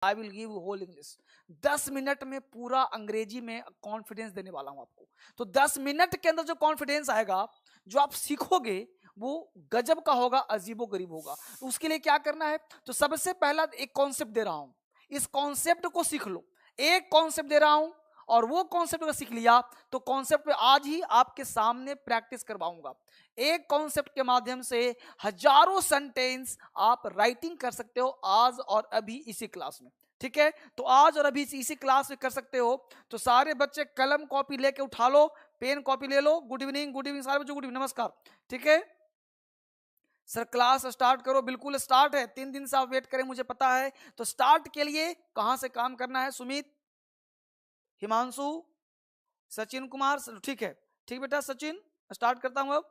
I will give whole English. 10 minute में पूरा अंग्रेजी में कॉन्फिडेंस देने वाला हूं आपको। तो 10 मिनट के अंदर जो कॉन्फिडेंस आएगा, जो आप सीखोगे, वो गजब का होगा, अजीबो गरीब होगा। तो उसके लिए क्या करना है, तो सबसे पहला एक कॉन्सेप्ट दे रहा हूं, इस कॉन्सेप्ट को सीख लो। एक कॉन्सेप्ट दे रहा हूं और वो कॉन्सेप्ट अगर सीख लिया तो कॉन्सेप्ट पे आज ही आपके सामने प्रैक्टिस करवाऊंगा। एक कॉन्सेप्ट के माध्यम से हजारों सेंटेंस आप राइटिंग कर सकते हो आज और अभी इसी क्लास में। ठीक है, तो आज और अभी इसी क्लास में कर सकते हो। तो सारे बच्चे कलम कॉपी लेके उठा लो, पेन कॉपी ले लो। गुड इवनिंग, गुड इवनिंग सारे बच्चों, गुड इवनिंग, नमस्कार। ठीक है सर, क्लास स्टार्ट करो। बिल्कुल स्टार्ट है, 3 दिन से आप वेट करें मुझे पता है। तो स्टार्ट के लिए कहां से काम करना है? सुमित, हिमांशु, सचिन कुमार, ठीक है, ठीक बेटा सचिन स्टार्ट करता हूं अब।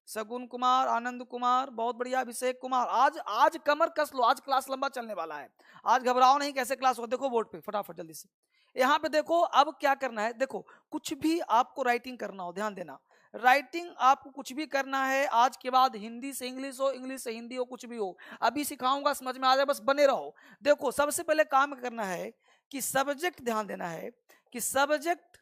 सगुन कुमार, आनंद कुमार, बहुत बढ़िया, अभिषेक कुमार। आज आज कमर कस लो, आज क्लास लंबा चलने वाला है। आज घबराओ नहीं, कैसे क्लास होगा देखो बोर्ड पे फटाफट जल्दी से। यहाँ पे देखो अब क्या करना है, देखो कुछ भी आपको राइटिंग करना हो, ध्यान देना, राइटिंग आपको कुछ भी करना है। आज के बाद हिंदी से इंग्लिश हो, इंग्लिश से हिंदी हो, कुछ भी हो, अभी सिखाऊंगा, समझ में आ जाए, बस बने रहो। देखो सबसे पहले काम करना है कि सब्जेक्ट, ध्यान देना है कि सब्जेक्ट,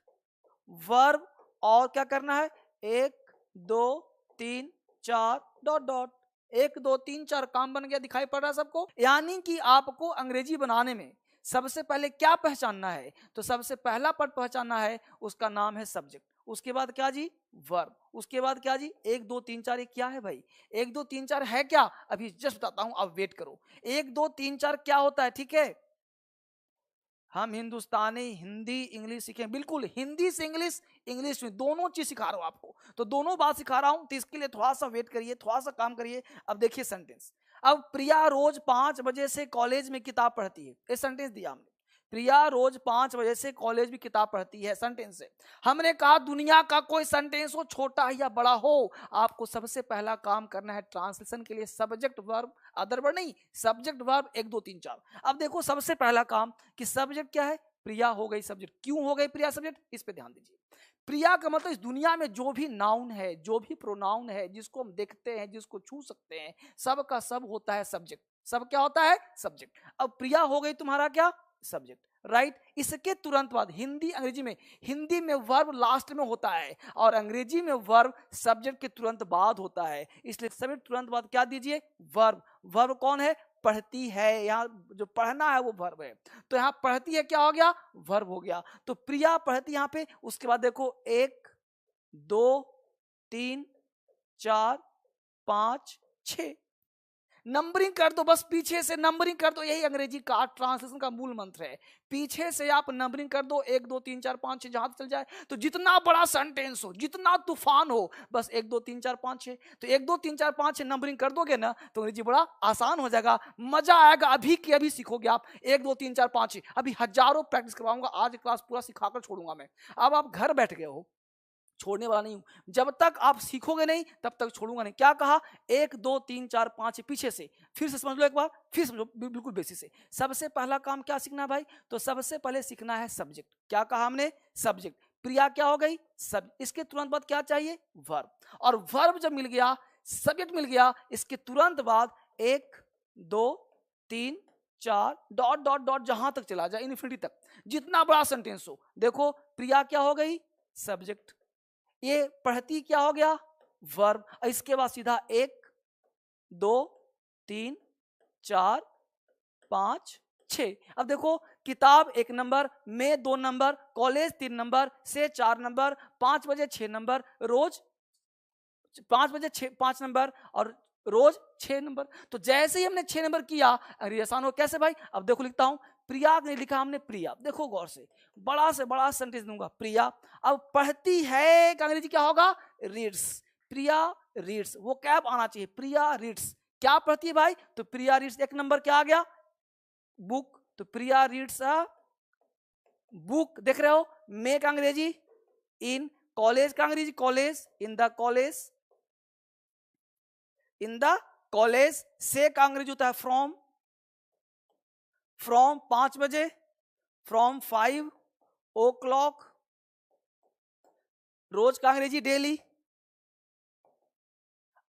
वर्ब और क्या करना है, 1 2 3 4 डॉट डॉट, 1 2 3 4 काम बन गया, दिखाई पड़ रहा है सबको। यानी कि आपको अंग्रेजी बनाने में सबसे पहले क्या पहचानना है, तो सबसे पहला पद पहचानना है, उसका नाम है सब्जेक्ट। उसके बाद क्या जी, वर्ब। उसके बाद क्या जी, 1 2 3 4, ये क्या है भाई, 1 2 3 4 है क्या, अभी जस्ट बताता हूं, आप वेट करो। 1 2 3 4 क्या होता है, ठीक है, हम हिंदुस्तानी हिंदी इंग्लिश सीखें, बिल्कुल हिंदी से इंग्लिश, इंग्लिश में, दोनों चीज सिखा रहा हूं आपको। तो दोनों बात सिखा रहा हूं, तो इसके लिए थोड़ा सा वेट करिए, थोड़ा सा काम करिए। अब देखिए सेंटेंस, अब प्रिया रोज 5 बजे से कॉलेज में किताब पढ़ती है, ये सेंटेंस दिया हमने। प्रिया रोज 5 बजे से कॉलेज में किताब पढ़ती है, सेंटेंस है। हमने कहा दुनिया का कोई सेंटेंस हो, छोटा या बड़ा हो, आपको सबसे पहला काम करना है ट्रांसलेशन के लिए सब्जेक्ट वर्ब, अदर वर्ड नहीं, सब्जेक्ट वर्ब 1 2 3 4। अब देखो सबसे पहला काम कि सब्जेक्ट क्या है, प्रिया हो गई सब्जेक्ट। क्यों हो गई प्रिया सब्जेक्ट, इस पे ध्यान दीजिए। प्रिया का मतलब इस दुनिया में जो भी नाउन है, जो भी प्रोनाउन है, जिसको हम देखते हैं, जिसको छू सकते हैं, सब का सब होता है सब्जेक्ट। सब क्या होता है, सब्जेक्ट। अब प्रिया हो गई तुम्हारा क्या, सब्जेक्ट, राइट। इसके तुरंत बाद हिंदी अंग्रेजी में, हिंदी में वर्ब लास्ट में होता है और अंग्रेजी में वर्ब सब्जेक्ट के तुरंत बाद होता है, इसलिए सब्जेक्ट तुरंत बाद क्या दीजिए, वर्ब। वर्ब कौन है, पढ़ती है, यहाँ जो पढ़ना है वो वर्ब है, तो यहाँ पढ़ती है क्या हो गया, वर्ब हो गया। तो प्रिया पढ़ती यहाँ पे। उसके बाद देखो 1 2 3 4 5 6, नंबरिंग कर दो, बस पीछे से नंबरिंग कर दो, यही अंग्रेजी का ट्रांसलेशन का मूल मंत्र है। पीछे से आप नंबरिंग कर दो, 1 2 3 4 5 6, जहां चल जाए। तो जितना बड़ा सेंटेंस हो, जितना तूफान हो, बस 1 2 3 4 5 6, तो 1 2 3 4 5 6 नंबरिंग कर दोगे ना, तो अंग्रेजी बड़ा आसान हो जाएगा, मजा आएगा, अभी की अभी सीखोगे आप। 1 2 3 4 5 6, अभी हजारों प्रैक्टिस करवाऊंगा, आज क्लास पूरा सिखाकर छोड़ूंगा मैं। अब आप घर बैठ गए हो, छोड़ने वाला नहीं हूं, जब तक आप सीखोगे नहीं तब तक छोड़ूंगा नहीं। क्या कहा, 1 2 3 4 5 पीछे से, फिर से समझ लो एक बार, फिर समझो बिल्कुल बेसिक से। सबसे पहला काम क्या सीखना है भाई, तो सबसे पहले सीखना है सब्जेक्ट। क्या कहा हमने, सब्जेक्ट। प्रिया क्या हो गई, सब। इसके तुरंत बाद क्या चाहिए, वर्ब। और वर्ब जब मिल गया, सब्जेक्ट मिल गया, इसके तुरंत बाद 1 2 3 4 डॉट डॉट डॉट, जहां तक चला जाए इन्फिनिटी तक, जितना बड़ा सेंटेंस हो। देखो प्रिया क्या हो गई, सब्जेक्ट, ये पढ़ती क्या हो गया, वर्ब। इसके बाद सीधा 1 2 3 4 5 6। अब देखो किताब 1 नंबर, में 2 नंबर, कॉलेज 3 नंबर, से 4 नंबर, 5 बजे 6 नंबर, रोज 5 बजे 5 नंबर, और रोज 6 नंबर। तो जैसे ही हमने 6 नंबर किया, अरे आसान हो कैसे भाई, अब देखो लिखता हूं, प्रिया ने लिखा हमने प्रिया, देखो गौर से बड़ा सेंटेंस दूंगा, प्रिया। अब पढ़ती है का अंग्रेजी क्या होगा, रीड्स। प्रिया रीड्स, वो कैब आना चाहिए, प्रिया रीड्स। क्या पढ़ती है भाई, तो प्रिया रीड्स। 1 नंबर क्या आ गया, बुक, तो प्रिया रीड्स अ बुक। देख रहे हो, मे का अंग्रेजी इन, कॉलेज का अंग्रेजी college, in the college, in the college. से का अंग्रेजी होता है फ्रॉम, फ्रॉम 5 बजे, फ्रॉम 5 o'clock। रोज का अंग्रेजी डेली।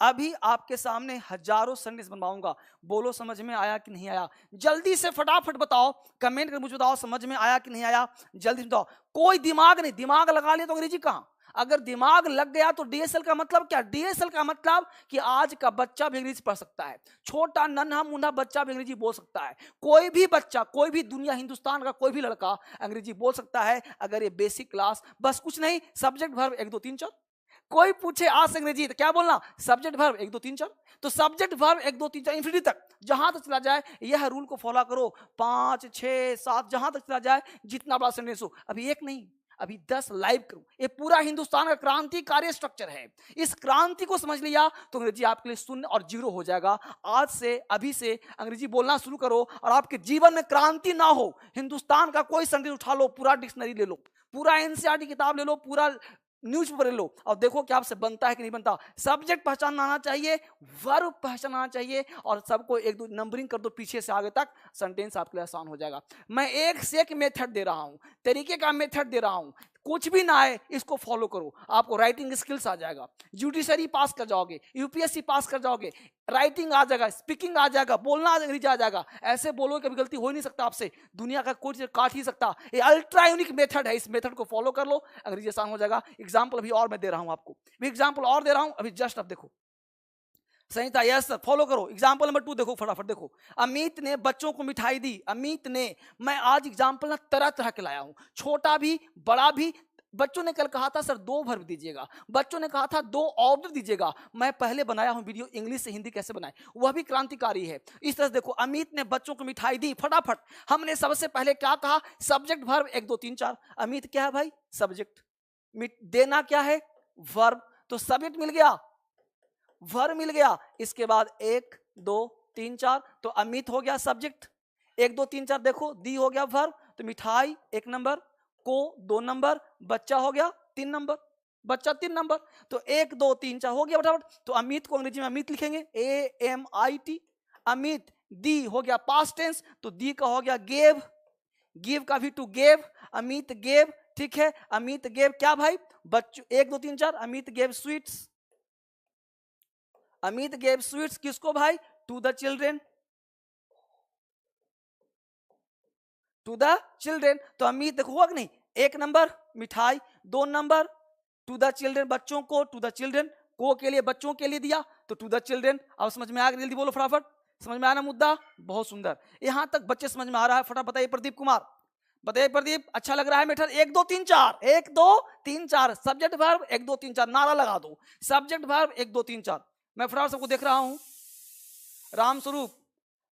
अभी आपके सामने हजारों सेंटेंस बनवाऊंगा, बोलो समझ में आया कि नहीं आया। जल्दी से फटाफट बताओ, कमेंट कर मुझे बताओ समझ में आया कि नहीं आया, जल्दी बताओ। कोई दिमाग नहीं, दिमाग लगा लिया तो अंग्रेजी कहां। अगर दिमाग लग गया तो डीएसएल का मतलब क्या, डीएसएल का मतलब कि आज का बच्चा भी अंग्रेजी पढ़ सकता है, छोटा नन्हा मुन्ना बच्चा भी अंग्रेजी बोल सकता है। कोई भी बच्चा, कोई भी दुनिया हिंदुस्तान का कोई भी लड़का अंग्रेजी बोल सकता है, अगर ये बेसिक क्लास, बस कुछ नहीं, सब्जेक्ट वर्ब 1 2 3 4। कोई पूछे आज से अंग्रेजी तो क्या बोलना, सब्जेक्ट वर्ब 1 2 3 4। तो सब्जेक्ट वर्ब 1 2 3 4 इंफिनिटी तक जहां तक चला जाए, यह रूल को फॉलो करो, 5 6 7 जहां तक चला जाए, जितना बड़ा सेंटेंस हो। अभी एक नहीं, अभी 10 लाइव करूं। ये पूरा हिंदुस्तान का क्रांतिकारी स्ट्रक्चर है, इस क्रांति को समझ लिया तो अंग्रेजी आपके लिए शून्य और जीरो हो जाएगा। आज से, अभी से अंग्रेजी बोलना शुरू करो और आपके जीवन में क्रांति ना हो। हिंदुस्तान का कोई सेंटेंस उठा लो, पूरा डिक्शनरी ले लो, पूरा एनसीईआरटी किताब ले लो, पूरा न्यूज पेपर ले लो और देखो कि आपसे बनता है कि नहीं बनता। सब्जेक्ट पहचान आना चाहिए, वर्ब पहचान आना चाहिए, और सबको 1 2 नंबरिंग कर दो पीछे से आगे तक, सेंटेंस आपके लिए आसान हो जाएगा। मैं एक से एक मेथड दे रहा हूं, तरीके का मेथड दे रहा हूं, कुछ भी ना आए इसको फॉलो करो, आपको राइटिंग स्किल्स आ जाएगा, जुडिशरी पास कर जाओगे, यूपीएससी पास कर जाओगे, राइटिंग आ जाएगा, स्पीकिंग आ जाएगा, बोलना अंग्रेजी आ जाएगा। ऐसे बोलो कभी गलती हो ही नहीं सकता आपसे, दुनिया का कोई चीज काट ही सकता। ये अल्ट्रा यूनिक मेथड है, इस मेथड को फॉलो कर लो, अंग्रेजी आसान हो जाएगा। एग्जाम्पल अभी और मैं दे रहा हूं आपको, एग्जाम्पल और दे रहा हूं अभी, जस्ट अब देखो। संहिता, यस सर, फॉलो करो। एग्जाम्पल नंबर 2 देखो, फटाफट देखो। अमित ने बच्चों को मिठाई दी, अमित ने, मैं आज एग्जाम्पल ना तरह तरह के लाया हूं, छोटा भी बड़ा भी। बच्चों ने कल कहा था सर 2 वर्ब दीजिएगा, बच्चों ने कहा था 2 ऑब्जेक्ट दीजिएगा, मैं पहले बनाया हूं वीडियो इंग्लिश से हिंदी कैसे बनाए, वह भी क्रांतिकारी है। इस तरह से देखो, अमित ने बच्चों को मिठाई दी, फटाफट हमने सबसे पहले क्या कहा, सब्जेक्ट वर्ब 1 2 3 4। अमित क्या है भाई, सब्जेक्ट, देना क्या है, वर्ब, तो सब्जेक्ट मिल गया, वर्ब मिल गया। इसके बाद 1 2 3 4, तो अमित हो गया सब्जेक्ट, 1 2 3 4 देखो, दी हो गया वर्ब, तो मिठाई 1 नंबर, को 2 नंबर, बच्चा हो गया 3 नंबर, बच्चा 3 नंबर, तो 1 2 3 4 हो गया फटाफट। तो अमित को अंग्रेजी में अमित लिखेंगे, AMIT। अमित, दी हो गया पास्ट टेंस, तो दी का हो गया गेव, गिव का भी टू गेव, अमित गेव, ठीक है। अमित गेव क्या भाई, बच्चों 1 2 3 4, Amit gave sweets, Amit gave sweets किसको भाई, to the children, to the children. तो अमित देखो हुआ कि नहीं, 1 नंबर मिठाई, 2 नंबर टू द चिल्ड्रेन, बच्चों को, टू द चिल्ड्रेन, को के लिए बच्चों के लिए दिया, तो टू द चिल्ड्रेन। अब समझ में आ गया, जल्दी बोलो फटाफट, समझ में आया ना मुद्दा, बहुत सुंदर, यहां तक बच्चे समझ में आ रहा है, फटाफट बताइए प्रदीप कुमार, बताइए प्रदीप, अच्छा लग रहा है मेथड। 1 2 3 4, 1 2 3 4, सब्जेक्ट वर्ब 1 2 3 4, नारा लगा दो, सब्जेक्ट वर्ब 1 2 3 4। मैं फटाफट सबको देख रहा हूं, राम स्वरूप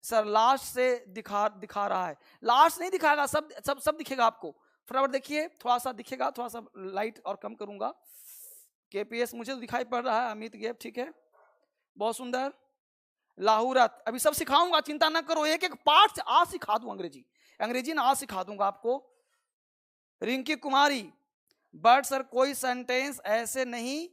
सर लास्ट से दिखा रहा है, लास्ट नहीं दिखाएगा, सब दिखेगा आपको, फटाफट देखिए, थोड़ा सा दिखेगा, थोड़ा सा लाइट और कम करूंगा। केपीएस मुझे तो दिखाई पड़ रहा है, अमित गेप, ठीक है, बहुत सुंदर। लाहौरत, अभी सब सिखाऊंगा, चिंता ना करो, एक एक पार्ट से आज सिखा दूं, अंग्रेजी, अंग्रेजी ना आज सिखा दूंगा आपको। रिंकी कुमारी, बट सर कोई सेंटेंस ऐसे नहीं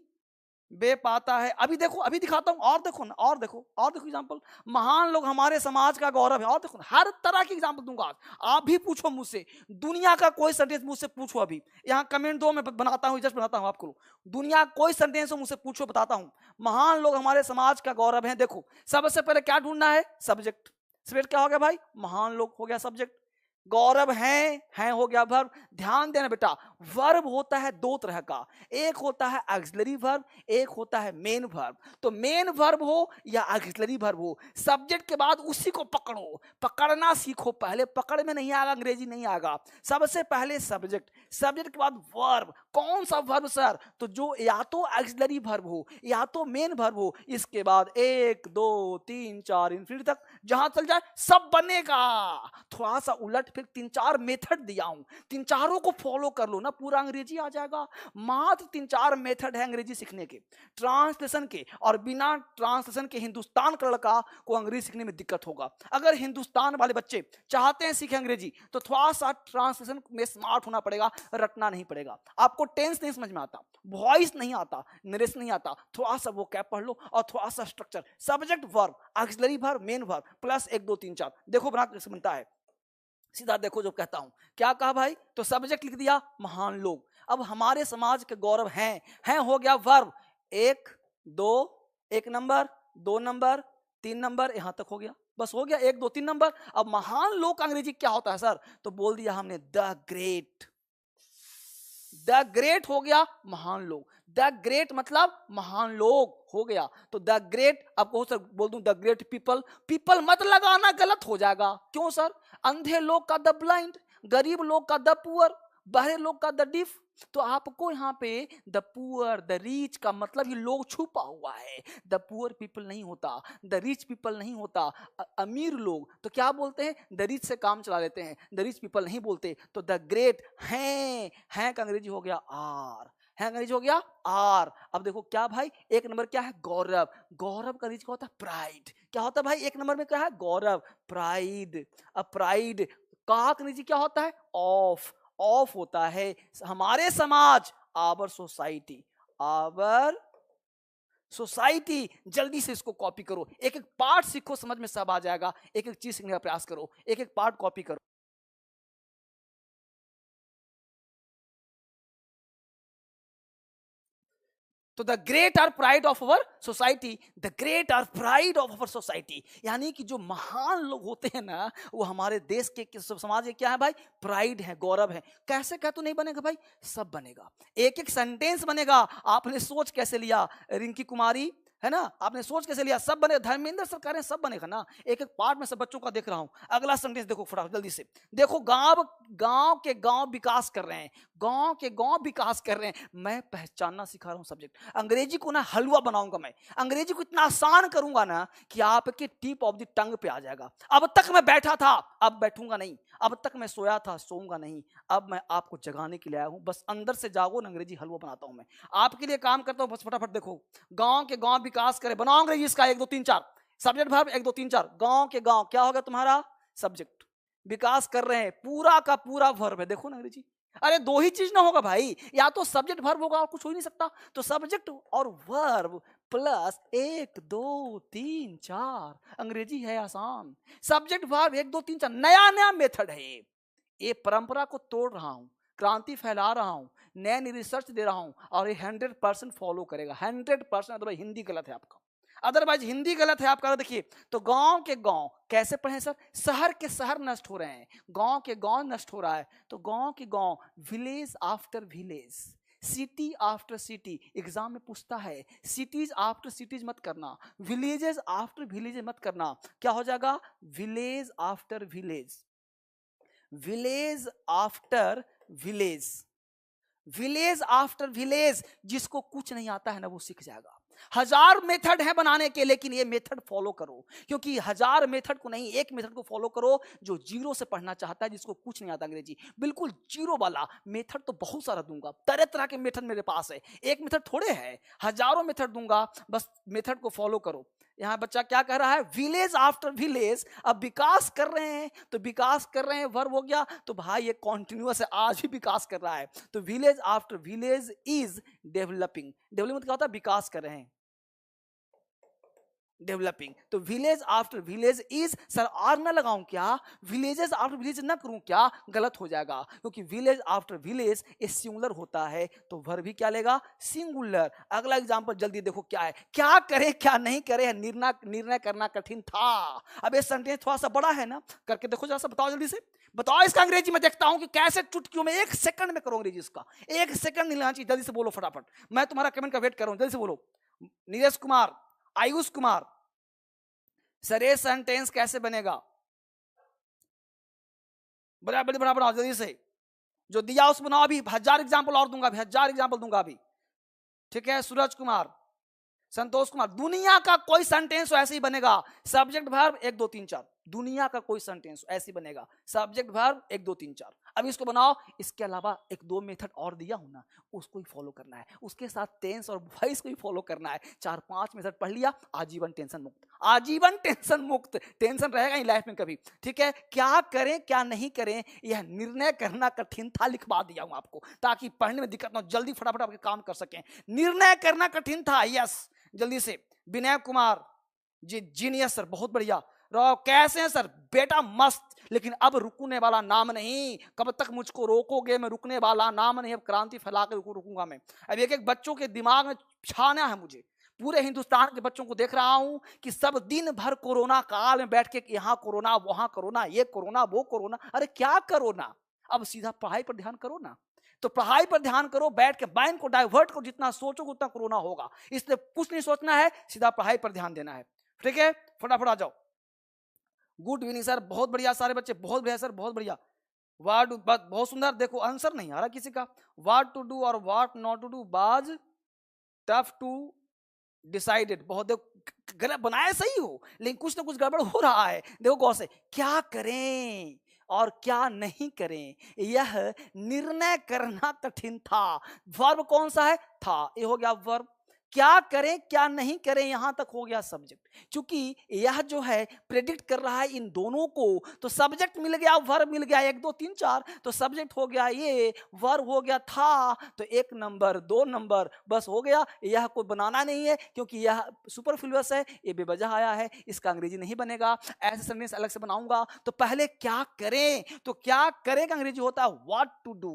बे पाता है, अभी देखो, अभी दिखाता हूं, और देखो ना, और देखो, और देखो एग्जांपल, महान लोग हमारे समाज का गौरव है, और देखो ना, हर तरह की एग्जांपल दूंगा आज। आप भी पूछो मुझसे, दुनिया का कोई सेंटेंस मुझसे पूछो, अभी यहां कमेंट दो, मैं बनाता हूं, जस्ट बनाता हूं आपको, दुनिया कोई सेंटेंस हो मुझसे पूछो, बताता हूं। महान लोग हमारे समाज का गौरव है, देखो सबसे पहले क्या ढूंढना है, सब्जेक्ट, सब्जेक्ट क्या हो गया भाई, महान लोग हो गया सब्जेक्ट, गौरव है हो गया वर्ब। ध्यान देना बेटा, वर्ब होता है 2 तरह का, एक होता है ऑक्सिलरी वर्ब, एक होता है मेन वर्ब। तो मेन वर्ब हो या ऑक्सिलरी वर्ब हो, सब्जेक्ट के बाद उसी को पकड़ो, पकड़ना सीखो, पहले पकड़ में नहीं आएगा, अंग्रेजी नहीं आएगा, सबसे पहले सब्जेक्ट, सब्जेक्ट के बाद वर्ब। कौन सा वर्ब सर, तो जो या तो ऑक्सिलरी वर्ब हो या तो मेन वर्ब हो, इसके बाद 1 2 3 4 इन्फिनिटी तक जहां चल जाए सब बनेगा। थोड़ा सा उलट, फिर 3 4 मेथड दिया हूं, 3 चारों को फॉलो कर लो ना, पूरा अंग्रेजी आ जाएगा। मात्र 3 4 मेथड है अंग्रेजी सीखने के, ट्रांसलेशन के, और बिना ट्रांसलेशन के हिंदुस्तान का लड़का को अंग्रेजी सीखने में दिक्कत होगा। अगर हिंदुस्तान वाले बच्चे चाहते हैं सीखे अंग्रेजी, तो थोड़ा सा ट्रांसलेशन में स्मार्ट होना पड़ेगा, रटना नहीं पड़ेगा। आपको टेंस नहीं समझ में आता, वॉइस नहीं आता, नरेशन नहीं आता, थोड़ा सा वो कैप पढ़ लो, और थोड़ा सा structure, subject verb, auxiliary verb, main verb, plus 1 2 3 4, देखो बना कैसे बनता है। सीधा देखो जो कहता हूं, क्या कहा भाई, तो सब्जेक्ट लिख दिया महान लोग, अब हमारे समाज के गौरव हैं हो गया वर्ब, 1 2 1 नंबर, 2 नंबर, 3 नंबर, यहां तक हो गया, बस हो गया 1 2 3 नंबर। अब महान लोग का अंग्रेजी क्या होता है सर? तो बोल दिया हमने द ग्रेट। द ग्रेट हो गया महान लोग, द ग्रेट मतलब महान लोग हो गया। तो द ग्रेट, आपको सर बोल दूं द ग्रेट पीपल, पीपल मत लगाना, गलत हो जाएगा। क्यों सर? अंधे लोग का द ब्लाइंड, गरीब लोग का द पुअर, बहरे लोग का द डिफ। तो आपको यहाँ पे द पुअर, द रिच का मतलब ही लोग छुपा हुआ है। द पुअर पीपल नहीं होता, द रिच पीपल नहीं होता। अमीर लोग तो क्या बोलते हैं? द रिच से काम चला लेते हैं, द रिच पीपल नहीं बोलते। तो द ग्रेट हैं का अंग्रेजी हो गया आर, है अंग्रेजी हो गया आर। अब देखो क्या भाई, 1 नंबर क्या है? गौरव। गौरव का अंग्रेजी क्या होता है? प्राइड। क्या होता है भाई 1 नंबर में? क्या है? गौरव, प्राइड। अब प्राइड का अंग्रेजी क्या होता है? ऑफ। ऑफ होता है हमारे समाज, आवर सोसाइटी, आवर सोसाइटी। जल्दी से इसको कॉपी करो, एक एक पार्ट सीखो, समझ में सब आ जाएगा। एक एक चीज सीखने का प्रयास करो, एक एक पार्ट कॉपी करो। तो the great are pride of our society, the great are pride of our society, यानी कि जो महान लोग होते हैं ना, वो हमारे देश के समाज के क्या है भाई? प्राइड है, गौरव है। कैसे कह तो नहीं बनेगा भाई? सब बनेगा, एक एक सेंटेंस बनेगा। आपने सोच कैसे लिया? रिंकी कुमारी, है ना? आपने सोच कैसे लिया? सब बने, धर्मेंद्र सरकार सब बनेगा ना। एक एक पार्ट में सब बच्चों का देख रहा हूं। अगला सेंटेंस देखो फटाफट जल्दी से। देखो गांव, गांव के गांव विकास कर रहे हैं, गांव के गांव विकास कर रहे हैं। मैं पहचानना सिखा रहा हूं सब्जेक्ट। अंग्रेजी को ना हलवा बनाऊंगा मैं, अंग्रेजी को इतना आसान करूंगा ना कि आपके टिप ऑफ द टंग पे आ जाएगा। अब तक मैं बैठा था, अब बैठूंगा नहीं। अब तक मैं सोया था, सोऊंगा नहीं। अब मैं आपको जगाने के लिए आया हूं। बस अंदर से जागो ना, अंग्रेजी हलवा बनाता हूं मैं आपके लिए, काम करता हूं। बस फटाफट देखो, गांव के गांव विकास करे, बनाओ अंग्रेजी इसका 1 2 3 4 सब्जेक्ट वर्ब 1 2 3 4। गांव के गांव क्या होगा तुम्हारा? सब्जेक्ट। विकास कर रहे हैं, पूरा का पूरा वर्ब है। देखो ना अंग्रेजी, अरे 2 ही चीज ना होगा भाई, या तो सब्जेक्ट वर्ब होगा और कुछ हो ही नहीं सकता। तो सब्जेक्ट और वर्ब प्लस 1 2 3 4, अंग्रेजी है आसान। सब्जेक्ट वर्ब 1 2 3 4, नया नया मेथड है ये परंपरा को तोड़ रहा हूं, क्रांति फैला रहा हूं, नए नई रिसर्च दे रहा हूं, और ये 100% फॉलो करेगा, 100%। अदरवाइज हिंदी गलत है आपका, अदरवाइज हिंदी गलत है आपका। देखिए, तो गांव के गांव कैसे पढ़े सर? शहर के शहर नष्ट हो रहे हैं, गांव के गांव नष्ट हो रहा है। तो गांव के गांव, village after village, city after city. Exam में पूछता है, सिटीज आफ्टर सिटीज मत करना, विलेजेस आफ्टर विलेजेस मत करना। क्या हो जाएगा? Village after village, village after village, village after village. जिसको कुछ नहीं आता है ना, वो सीख जाएगा। 1000 मेथड है बनाने के, लेकिन ये मेथड फॉलो करो, क्योंकि 1000 मेथड को नहीं, एक मेथड को फॉलो करो। जो जीरो से पढ़ना चाहता है, जिसको कुछ नहीं आता अंग्रेजी, बिल्कुल जीरो वाला मेथड तो बहुत सारा दूंगा। तरह तरह के मेथड मेरे पास है, एक मेथड थोड़े है, हजारों मेथड दूंगा। बस मेथड को फॉलो करो। यहाँ बच्चा क्या कह रहा है? Village after village. अब विकास कर रहे हैं, तो विकास कर रहे हैं वर्ब हो गया। तो भाई ये कॉन्टिन्यूअस है, आज भी विकास कर रहा है। तो village after village is developing. Development क्या होता है? विकास कर रहे हैं, डेवलपिंग। तो village after village is, sir are ना लगाऊं क्या? विलेजेस आफ्टर विलेज ना करूं क्या? गलत हो जाएगा, क्योंकि विलेज आफ्टर विलेज ये सिंगुलर होता है। तो वर्ब भी क्या लेगा? सिंगुलर। अगला एग्जांपल जल्दी देखो क्या है। क्या करें क्या नहीं करें, निर्णय करना कठिन था। अब ये सेंटेंस थोड़ा सा बड़ा है ना, करके देखो जरा सा, बताओ जल्दी से, बताओ इसका अंग्रेजी में। देखता हूं कि कैसे चुटकियों में 1 सेकंड में करो अंग्रेजी इसका, 1 सेकंड नहीं लेना चाहिए। जल्दी से बोलो फटाफट, मैं तुम्हारा कमेंट का वेट कर रहा हूं, जल्दी से बोलो। नीरज कुमार, आयुष कुमार, सर ये सेंटेंस कैसे बनेगा? बड़ा बड़ी बड़ा बनाओ जल्दी से, जो दिया उस बनाओ। अभी 1000 एग्जाम्पल और दूंगा, अभी 1000 एग्जाम्पल दूंगा अभी। ठीक है, सूरज कुमार, संतोष कुमार, दुनिया का कोई सेंटेंस ऐसे ही बनेगा। सब्जेक्ट वर्ब 1 2 3 4, दुनिया का कोई सेंटेंस ऐसे ही बनेगा। Subject verb 1 2 3 4। अब इसको बनाओ। इसके अलावा 1 2 मेथड और दिया हूं ना, उसको ही फॉलो करना है। उसके साथ टेंस और वॉइस को ही फॉलो करना है। 4-5 मेथड पढ़ लिया, आजीवन टेंशन मुक्त, आजीवन टेंशन मुक्त। टेंशन रहेगा ही लाइफ में कभी। ठीक है, क्या करें क्या नहीं करें, यह निर्णय करना कठिन था, लिखवा दिया हूं आपको, ताकि पढ़ने में दिक्कत ना हो, जल्दी फटाफट आपके काम कर सकें। निर्णय करना कठिन था, यस। जल्दी से विनय कुमार जी, जीनियस सर, बहुत बढ़िया। कैसे हैं सर? बेटा मस्त, लेकिन अब रुकने वाला नाम नहीं। कब तक मुझको रोकोगे? मैं रुकने वाला नाम नहीं, अब क्रांति फैला कर रुकूंगा मैं। अब एक एक बच्चों के दिमाग में छाना है मुझे, पूरे हिंदुस्तान के बच्चों को देख रहा हूं कि सब दिन भर कोरोना काल में बैठ के यहाँ कोरोना वहां कोरोना, ये कोरोना वो कोरोना। अरे क्या कोरोना, अब सीधा पढ़ाई पर ध्यान करो ना। तो पढ़ाई पर ध्यान करो, बैठ के माइंड को डाइवर्ट करो, जितना सोचोगे उतना कोरोना होगा। इसलिए कुछ नहीं सोचना है, सीधा पढ़ाई पर ध्यान देना है। ठीक है, फटाफट आ जाओ। गुड इवनिंग सर, बहुत बढ़िया सारे बच्चे, बहुत बढ़िया सर, बहुत बढ़िया। वाट, बहुत सुंदर। देखो आंसर नहीं आ रहा किसी का। व्हाट टू डू और what not to do was tough to decided. बहुत देखो गलत बनाया, सही हो लेकिन कुछ ना कुछ गड़बड़ हो रहा है। देखो गौर से, क्या करें और क्या नहीं करें, यह निर्णय करना कठिन था। वर्ब कौन सा है, था, ये हो गया वर्ब। क्या करें क्या नहीं करें, यहां तक हो गया सब्जेक्ट। क्योंकि यह जो है प्रेडिक्ट कर रहा है इन दोनों को, तो सब्जेक्ट मिल गया, वर्ब मिल गया, 1 2 3 4, तो सब्जेक्ट हो गया ये, वर्ब हो गया था, तो 1 नंबर 2 नंबर बस हो गया। यह कोई बनाना नहीं है क्योंकि यह सुपरफ्लुअस है, ये बेवजह आया है, इसका अंग्रेजी नहीं बनेगा। ऐसे सेंटेंस अलग से बनाऊंगा। तो पहले क्या करें, तो क्या करें का अंग्रेजी होता है what to do,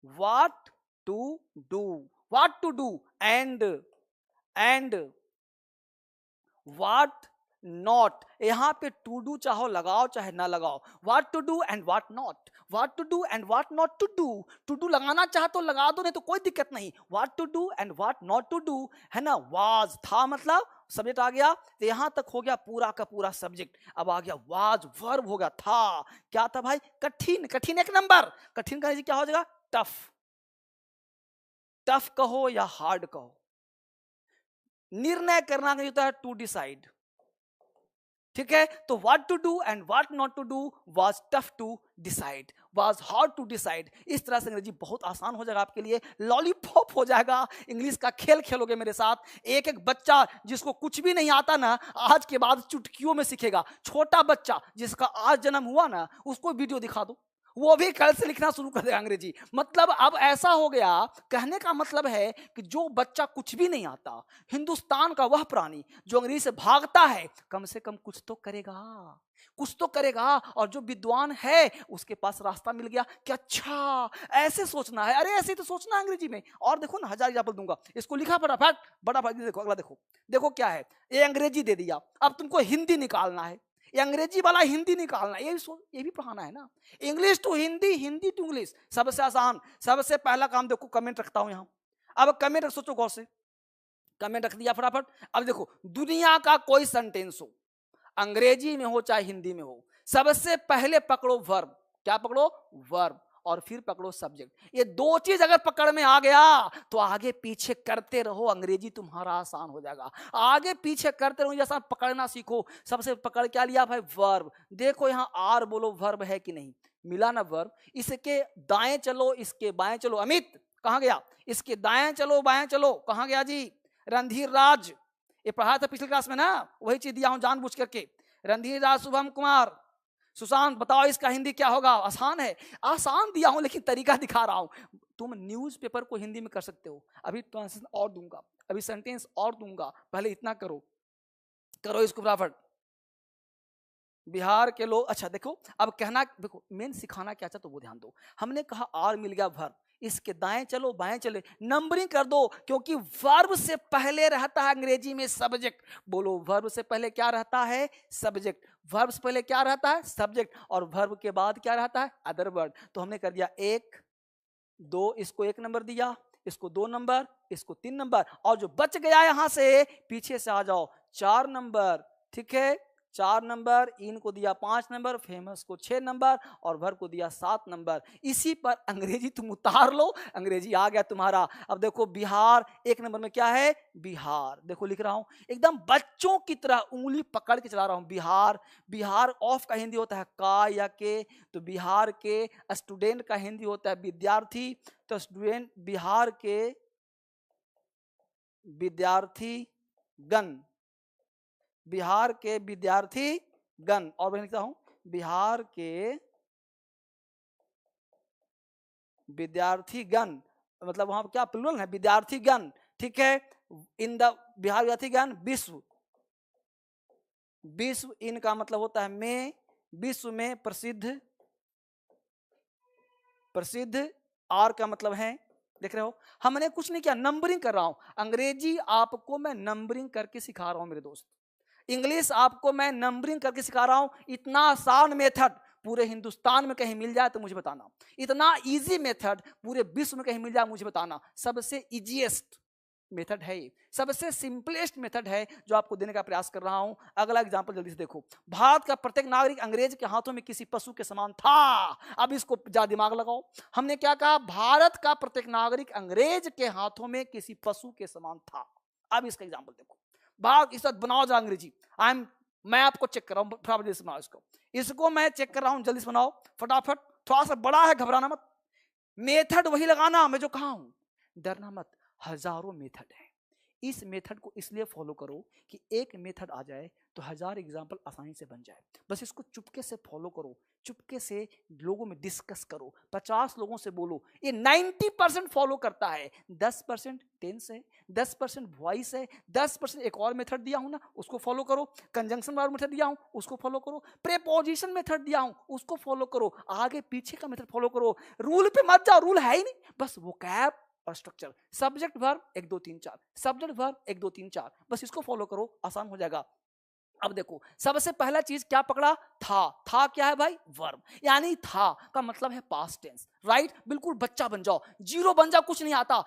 what to do, what to do and what not. यहां पे टू डू चाहो लगाओ चाहे ना लगाओ, what to do and what not, what to do and what not to do. To do लगाना चाहे तो लगा दो, नहीं तो कोई दिक्कत नहीं। What to do and what not to do है ना। वाज था मतलब सब्जेक्ट आ गया, तो यहां तक हो गया पूरा का पूरा सब्जेक्ट। अब आ गया वाज, वर्ब हो गया था। क्या था भाई, कठिन, कठिन 1 नंबर। कठिन का क्या हो जाएगा, टफ। टफ कहो या हार्ड कहो, निर्णय करना नहीं होता है टू डिसाइड। ठीक है, तो what to do and what not to do was tough to decide, was hard to decide. इस तरह से अंग्रेजी बहुत आसान हो जाएगा आपके लिए, लॉलीपॉप हो जाएगा। इंग्लिश का खेल खेलोगे मेरे साथ। एक एक बच्चा जिसको कुछ भी नहीं आता ना, आज के बाद चुटकियों में सीखेगा। छोटा बच्चा जिसका आज जन्म हुआ ना, उसको वीडियो दिखा दो, वो भी कल से लिखना शुरू कर देगा अंग्रेजी। मतलब अब ऐसा हो गया, कहने का मतलब है कि जो बच्चा कुछ भी नहीं आता, हिंदुस्तान का वह प्राणी जो अंग्रेजी से भागता है, कम से कम कुछ तो करेगा, कुछ तो करेगा। और जो विद्वान है उसके पास रास्ता मिल गया कि अच्छा ऐसे सोचना है, अरे ऐसे तो सोचना है अंग्रेजी में। और देखो ना, 1000 एग्जाम्पल दूंगा, इसको लिखा फटाफट बड़ा। देखो अगला, देखो देखो क्या है, ये अंग्रेजी दे दिया, अब तुमको हिंदी निकालना है। ये अंग्रेजी वाला हिंदी निकालना, ये भी पढ़ाना है ना। English to Hindi, Hindi to English, सबसे आसान। सबसे पहला काम देखो, कमेंट रखता हूं यहां। अब कमेंट सोचो गौर से, कमेंट रख दिया फटाफट। अब देखो, दुनिया का कोई सेंटेंस हो, अंग्रेजी में हो चाहे हिंदी में हो, सबसे पहले पकड़ो वर्ब। क्या पकड़ो, वर्ब, और फिर पकड़ो सब्जेक्ट। ये 2 चीज अगर पकड़ में आ गया तो आगे पीछे करते रहो, अंग्रेजी तुम्हारा आसान हो जाएगा। आगे पीछे करते रहो, जैसा पकड़ना सीखो। सबसे पकड़ क्या लिया भाई, वर्ब। देखो यहां आर बोलो, वर्ब है कि नहीं, मिला ना वर्ब। इसके दाएं चलो, इसके बाएं चलो। अमित कहां गया, इसके दाएं चलो बाएं चलो, कहां गया जी, रणधीर राज। ये पढ़ा था पिछली क्लास में ना, वही चीज दिया हूं जानबूझ करके। रणधीर राज, शुभम कुमार, सुशांत, बताओ इसका हिंदी क्या होगा। आसान है, आसान दिया हूं लेकिन तरीका दिखा रहा हूं। तुम न्यूज़पेपर को हिंदी में कर सकते हो। अभी ट्रांसलेशन और दूंगा, अभी सेंटेंस और दूंगा, पहले इतना करो, करो इसको फटाफट। बिहार के लोग, अच्छा देखो, अब कहना, देखो मेन सिखाना क्या चाहता तो वो ध्यान दो। हमने कहा आर मिल गया वर्ब, इसके दाएं चलो बाएं चले, नंबरिंग कर दो, क्योंकि वर्ब से पहले रहता है अंग्रेजी में सब्जेक्ट। बोलो, वर्ब से पहले क्या रहता है, सब्जेक्ट। वर्ब से पहले क्या रहता है, सब्जेक्ट, और वर्ब के बाद क्या रहता है, अदर वर्ड। तो हमने कर दिया 1 2, इसको 1 नंबर दिया, इसको 2 नंबर, इसको 3 नंबर, और जो बच गया यहां से पीछे से आ जाओ, 4 नंबर। ठीक है, 4 नंबर, इनको दिया 5 नंबर, फेमस को 6 नंबर, और भर को दिया 7 नंबर। इसी पर अंग्रेजी तुम उतार लो, अंग्रेजी आ गया तुम्हारा। अब देखो, बिहार 1 नंबर में क्या है, बिहार। देखो लिख रहा हूं एकदम बच्चों की तरह, उंगली पकड़ के चला रहा हूं, बिहार। बिहार ऑफ का हिंदी होता है का या के, तो बिहार के। स्टूडेंट का हिंदी होता है विद्यार्थी, तो स्टूडेंट, बिहार के विद्यार्थी गण, बिहार के विद्यार्थी गण। और मैं लिखता हूं, बिहार के विद्यार्थी गण, मतलब वहां क्या प्लूरल है, विद्यार्थी गण। ठीक है, इन द बिहार विद्यार्थी गण, विश्व, विश्व इनका मतलब होता है में, विश्व में प्रसिद्ध, प्रसिद्ध। आर का मतलब है देख रहे हो, हमने कुछ नहीं किया, नंबरिंग कर रहा हूं। अंग्रेजी आपको मैं नंबरिंग करके सिखा रहा हूं मेरे दोस्त, इंग्लिश आपको मैं नंबरिंग करके सिखा रहा हूं। इतना आसान मेथड पूरे हिंदुस्तान में कहीं मिल जाए तो मुझे बताना, इतना इजी मेथड पूरे विश्व में कहीं मिल जाए मुझे बताना। सबसे इजीएस्ट मेथड है ये, सबसे सिंपलेस्ट मेथड है जो आपको देने का प्रयास कर रहा हूं। अगला एग्जांपल जल्दी से देखो। भारत का प्रत्येक नागरिक अंग्रेज के हाथों में किसी पशु के समान था। अब इसको ज्यादा दिमाग लगाओ, हमने क्या कहा, भारत का प्रत्येक नागरिक अंग्रेज के हाथों में किसी पशु के समान था। अब इसका एग्जांपल देखो, भाग इस बनाओ जरा अंग्रेजी। मैं आपको चेक कर रहा हूं, फटाफट जल्दी से बनाओ इसको मैं चेक कर रहा हूं, जल्दी से बनाओ फटाफट। थोड़ा सा बड़ा है, घबराना मत, मेथड वही लगाना मैं जो कहा हूं, डरना मत। हजारों मेथड है, इस मेथड को इसलिए फॉलो करो कि एक मेथड आ जाए तो 1000 एग्जाम्पल आसानी से बन जाए। बस इसको चुपके से फॉलो करो, चुपके से लोगों में डिस्कस करो, 50 लोगों से बोलो। ये 90% फॉलो करता है, 10% टेंस है, 10% वॉइस है, 10% एक और मेथड दिया हूं ना उसको फॉलो करो, कंजंक्शन वाला मेथड दिया हूं उसको फॉलो करो, प्रीपोजिशन मेथड दिया हूं उसको फॉलो करो, आगे पीछे का मेथड फॉलो करो। रूल पे मत जाओ, रूल है ही नहीं, बस वोकैब और structure, subject verb 1 2 3 4, subject verb 1 2 3 4, बस इसको फॉलो करो, आसान हो जाएगा। अब देखो, सबसे पहला चीज क्या पकड़ा, था क्या है भाई, वर्ब, यानी था का मतलब है पास्ट टेंस, राइट। बिल्कुल बच्चा बन जाओ, जीरो बन जाओ, कुछ नहीं आता।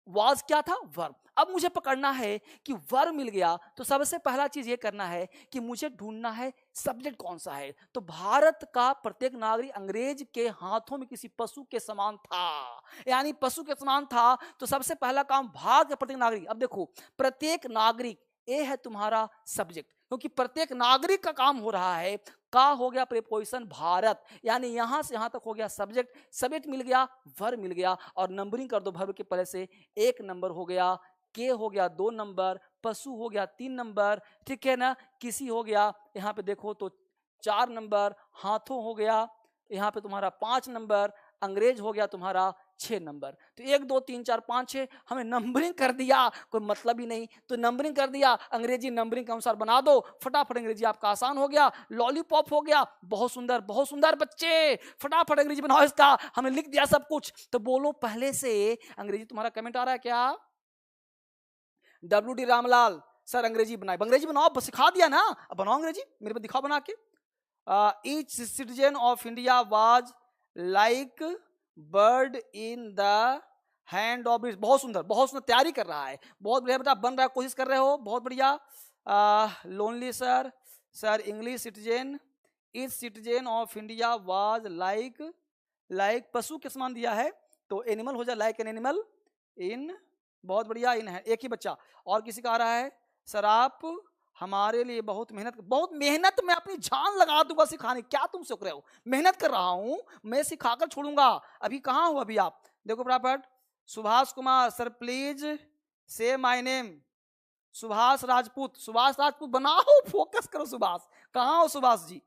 वाज क्या था, वर्ब। अब मुझे पकड़ना है कि वर्ब मिल गया तो सबसे पहला चीज ये करना है कि मुझे ढूंढना है सब्जेक्ट कौन सा है। तो भारत का प्रत्येक नागरिक अंग्रेज के हाथों में किसी पशु के समान था, यानी पशु के समान था। तो सबसे पहला काम, भारत के प्रत्येक नागरिक। अब देखो, प्रत्येक नागरिक ए है तुम्हारा सब्जेक्ट, क्योंकि प्रत्येक नागरिक का काम हो रहा है। का हो गया प्रीपोजिशन भारत, यानी यहां से यहां तक हो गया सब्जेक्ट, सब्जेक्ट मिल गया, वर्ब मिल गया, और नंबरिंग कर दो वर्ब के पहले से। 1 नंबर हो गया, के हो गया 2 नंबर, पशु हो गया 3 नंबर, ठीक है ना, किसी हो गया यहाँ पे देखो तो 4 नंबर, हाथों हो गया यहाँ पे तुम्हारा 5 नंबर, अंग्रेज हो गया तुम्हारा 6 नंबर। तो 1 2 3 4 5 6 हमें नंबरिंग कर दिया, कोई मतलब ही नहीं। तो नंबरिंग कर दिया, अंग्रेजी नंबरिंग के अनुसार बना दो, फटाफट अंग्रेजी आपका आसान हो गया, लॉलीपॉप हो गया। बहुत सुंदर बच्चे, फटाफट अंग्रेजी बनाओ इसका, हमने लिख दिया सब कुछ। तो बोलो पहले से अंग्रेजी तुम्हारा कमेंट आ रहा है क्या? WD रामलाल सर अंग्रेजी बनाए, अंग्रेजी बनाओ, बस सिखा दिया ना, अब बनाओ अंग्रेजी, मेरे को दिखाओ बना के। Each citizen of India was like bird in the hand of its. बहुत सुंदर तैयारी कर रहा है, बहुत बढ़िया बेटा, बन रहा है, कोशिश कर रहे हो, बहुत बढ़िया। Lonely sir English citizen, each citizen of India was like पशु के समान दिया है तो एनिमल हो जाए, लाइक एन एनिमल इन, बहुत बढ़िया, इन है एक ही बच्चा। और किसी का आ रहा है, सर आप हमारे लिए बहुत मेहनत में अपनी जान लगा दूंगा सिखाने, क्या तुम सीख रहे हो, मेहनत कर रहा हूं मैं, सिखाकर छोड़ूंगा। अभी कहां हो अभी आप, देखो फटाफट। सुभाष कुमार सर प्लीज से माय नेम, सुभाष राजपूत बनाओ, फोकस करो सुभाष, कहां हो सुभाष जी?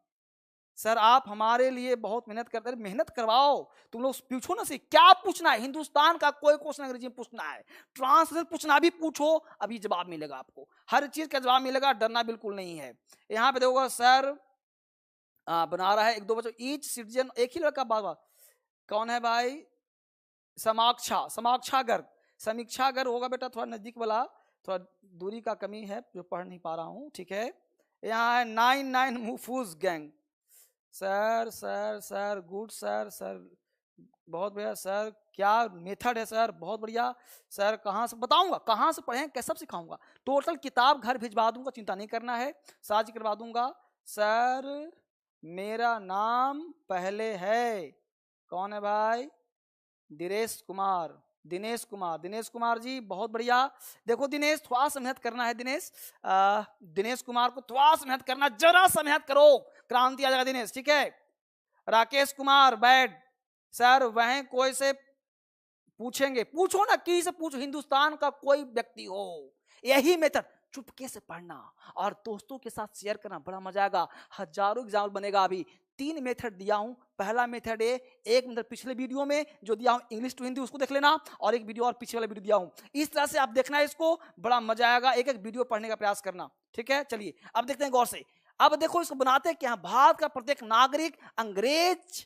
सर आप हमारे लिए बहुत मेहनत करते हैं, मेहनत करवाओ, तुम लोग पूछो ना सी, क्या पूछना है, हिंदुस्तान का कोई क्वेश्चन अंग्रेजी में पूछना है, ट्रांसलेशन पूछना भी पूछो, अभी जवाब मिलेगा आपको, हर चीज का जवाब मिलेगा, डरना बिल्कुल नहीं है। यहाँ पे देखो सर बना रहा है 1 2 बच्चों, ईच सिटीजन, एक ही लड़का बाबा, कौन है भाई? समीक्षागर होगा बेटा, थोड़ा नजदीक वाला, थोड़ा दूरी का कमी है जो पढ़ नहीं पा रहा हूँ, ठीक है। यहाँ है 99 मुफूज गैंग, सर गुड सर बहुत बढ़िया सर, क्या मेथड है सर, बहुत बढ़िया सर, कहाँ से बताऊंगा, कहाँ से पढ़ें, कैसे सब सिखाऊंगा, टोटल किताब घर भिजवा दूंगा, चिंता नहीं करना है, साझी करवा दूंगा। सर मेरा नाम पहले है, कौन है भाई? दिनेश कुमार जी, बहुत बढ़िया। देखो दिनेश, थोड़ा सा मेहनत करना है दिनेश कुमार को थोड़ा सा मेहनत करना, जरा सा मेहनत करो, क्रांति आ जाएगा दिनेश, ठीक है। राकेश कुमार बैड सर, वह कोई से पूछेंगे, पूछो ना, किसी से पूछो, हिंदुस्तान का कोई व्यक्ति हो, यही मेथड, चुपके से पढ़ना और दोस्तों के साथ शेयर करना, बड़ा मजा आएगा, हजारों एग्जाम्पल बनेगा। अभी 3 मेथड दिया हूं, पहला मेथड है एक मतलब पिछले वीडियो में जो दिया हूं इंग्लिश टू हिंदी, उसको देख लेना, और एक वीडियो और पीछे वाला वीडियो दिया हूं, इस तरह से आप देखना है इसको, बड़ा मजा आएगा, एक एक वीडियो पढ़ने का प्रयास करना, ठीक है। चलिए अब देखते हैं गौर से। अब देखो इसको बनाते क्या, भारत का प्रत्येक नागरिक अंग्रेज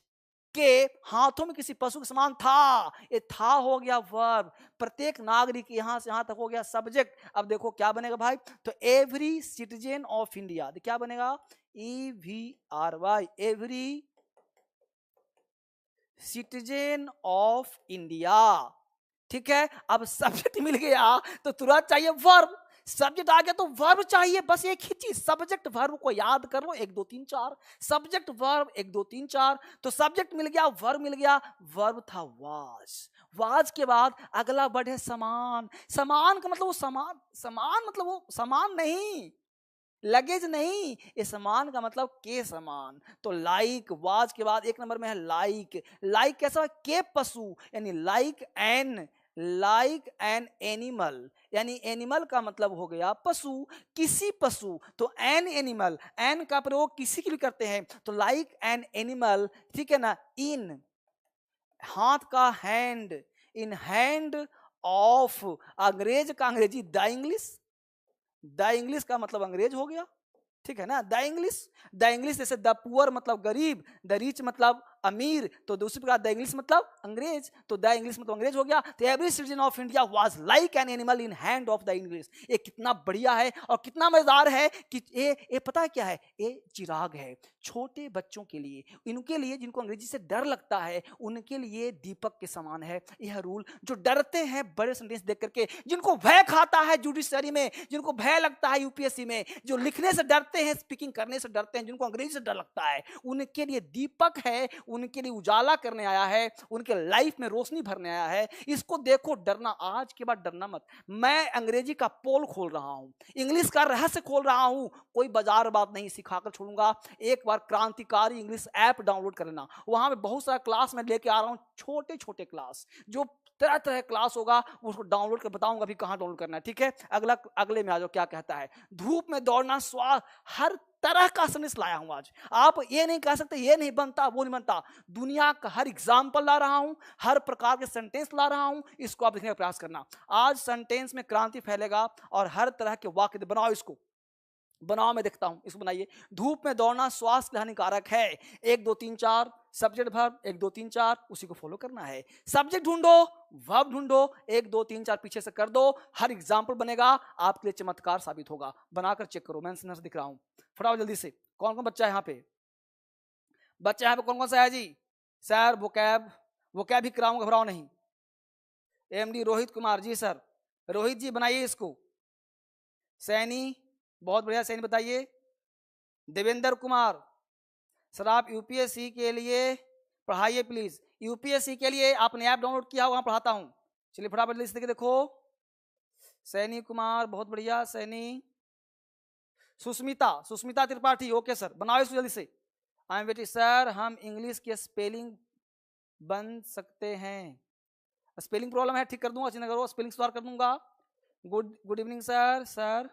के हाथों में किसी पशु के समान था, ये था हो गया वर्ब। प्रत्येक नागरिक यहां से यहां तक हो गया सब्जेक्ट। अब देखो क्या बनेगा भाई, तो एवरी सिटीजन ऑफ इंडिया, क्या बनेगा, EVRY, every citizen of India. ठीक है, अब सब्जेक्ट मिल गया तो तुरंत चाहिए वर्ब। सब्जेक्ट आ गया तो वर्ब चाहिए, बस एक ही चीज, सब्जेक्ट वर्ब को याद कर लो, 1 2 3 4, सब्जेक्ट वर्ब 1 2 3 4। तो सब्जेक्ट मिल गया, वर्ब मिल गया, वर्ब था वाज। वाज के बाद अगला वर्ड है समान। समान का मतलब वो समान, समान मतलब वो समान नहीं, लगेज नहीं, ये समान का मतलब के समान। तो लाइक, वाज के बाद 1 नंबर में है लाइक। लाइक कैसा है, के पशु, यानी लाइक एन एनिमल, यानी एनिमल का मतलब हो गया पशु, किसी पशु। तो एन एनिमल, एन का प्रयोग किसी के लिए करते हैं, तो लाइक एन एनिमल, ठीक है ना। इन, हाथ का हैंड, इन हैंड ऑफ, अंग्रेज का अंग्रेजी द इंग्लिश, द इंग्लिश का मतलब अंग्रेज हो गया, ठीक है ना। द इंग्लिश जैसे द पुअर मतलब गरीब, द रिच मतलब अमीर, तो दूसरी प्रकार द इंग्लिश मतलब अंग्रेज, तो द इंग्लिश मतलब अंग्रेज हो गया। तो every citizen of India was like an animal in hand of the English. ये कितना बढ़िया है और कितना मजेदार है कि ये पता है क्या है, ये चिराग है छोटे बच्चों के लिए, इनके लिए जिनको अंग्रेजी से डर लगता है, उनके लिए दीपक के समान है यह रूल। जो डरते हैं बड़े सेंटेंस देख करके, जिनको भय खाता है जुडिशरी में, जिनको भय लगता है यूपीएससी में, जो लिखने से डरते हैं, स्पीकिंग करने से डरते हैं, जिनको अंग्रेजी से डर लगता है, उनके लिए दीपक है, उनके लिए उजाला करने आया है, उनके लाइफ में रोशनी भरने आया है। इसको देखो, डरना आज के बाद डरना मत। मैं अंग्रेजी का पोल खोल रहा हूं, इंग्लिश का रहस्य खोल रहा हूं, कोई बाजार बात नहीं सिखाकर छोड़ूंगा। एक बार क्रांतिकारी इंग्लिश ऐप डाउनलोड कर लेना, वहां पे बहुत सारा क्लास मैं लेके आ रहा हूं, छोटे छोटे क्लास, जो तरह तरह क्लास होगा, उसको डाउनलोड कर बताऊंगा अभी कहां डाउनलोड करना है, ठीक है। अगले में आ जाओ, क्या कहता है, धूप में दौड़ना, श्वास, हर तरह का संदेश लाया हूं आज। आप ये नहीं कह सकते ये नहीं बनता वो नहीं बनता, दुनिया का हर एग्जाम्पल ला रहा हूं, हर प्रकार के सेंटेंस ला रहा हूं, इसको आप लिखने का प्रयास करना। आज सेंटेंस में क्रांति फैलेगा और हर तरह के वाक्य बनाओ, इसको बनाओ, मैं देखता हूं, इसको बनाइए। धूप में दौड़ना स्वास्थ्य के लिए हानिकारक है, 1 2 3 4 सब्जेक्ट वर्ब, 1 2 3 4, उसी को फॉलो करना है। सब्जेक्ट ढूंढो, वर्ब ढूंढो, 1 2 3 4 पीछे से कर दो, हर एग्जाम्पल बनेगा, आपके लिए चमत्कार साबित होगा। बनाकर चेक करो, मैं से दिख रहा हूं, फटाफट जल्दी से। कौन कौन बच्चा है यहाँ पे, बच्चा यहाँ पे कौन कौन सा है जी? सर वोकैब ही कराऊंगा, घबराओ नहीं। एमडी रोहित कुमार जी, सर रोहित जी बनाइए इसको। सैनी, बहुत बढ़िया, सैनी बताइए। देवेंद्र कुमार, सर आप यूपीएससी के लिए पढ़ाइए प्लीज, यूपीएससी के लिए आपने ऐप डाउनलोड किया, वहां पढ़ाता हूं। चलिए फटाफट लिस्ट देखिए, देखो सैनी कुमार, बहुत बढ़िया सैनी। सुस्मिता त्रिपाठी, ओके सर, बनाओ इसको जल्दी से। आई एम वेटिंग सर, हम इंग्लिश के स्पेलिंग बन सकते हैं, स्पेलिंग प्रॉब्लम है, ठीक कर दूंगा, चिंता करो, स्पेलिंग सुधार कर दूंगा। Good evening sir